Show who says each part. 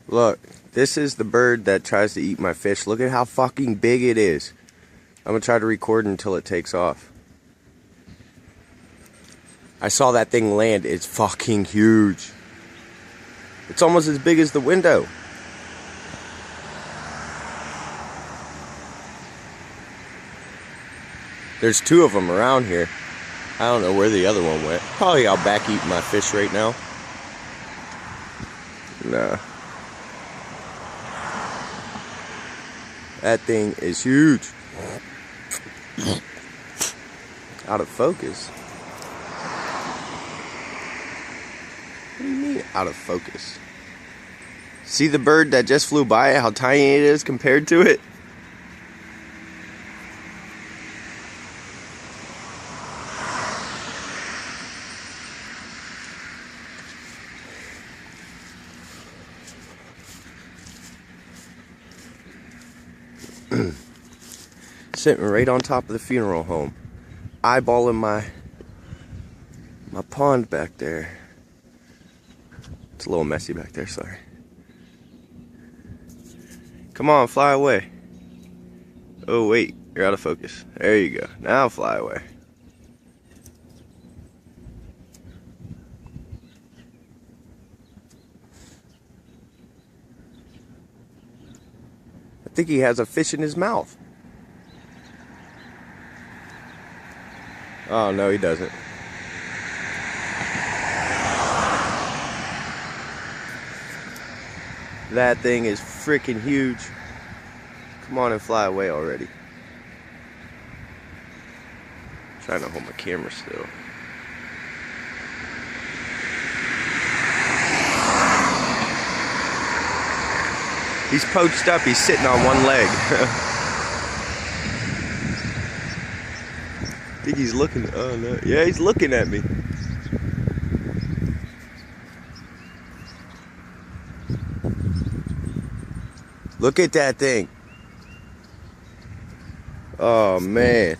Speaker 1: Look, this is the bird that tries to eat my fish. Look at how fucking big it is. I'm gonna try to record until it takes off. I saw that thing land. It's fucking huge. It's almost as big as the window. There's two of them around here. I don't know where the other one went. Probably out back eating my fish right now. Nah. That thing is huge. Out of focus. What do you mean out of focus? See the bird that just flew by, how tiny it is compared to it? Sitting right on top of the funeral home, eyeballing my pond back there. It's a little messy back there, sorry. Come on, fly away. Oh wait, you're out of focus. There you go. Now fly away. I think he has a fish in his mouth. Oh, no, he doesn't. That thing is freaking huge. Come on and fly away already. I'm trying to hold my camera still. He's poached up. He's sitting on one leg. I think he's looking. Oh no! Yeah, he's looking at me. Look at that thing. Oh man.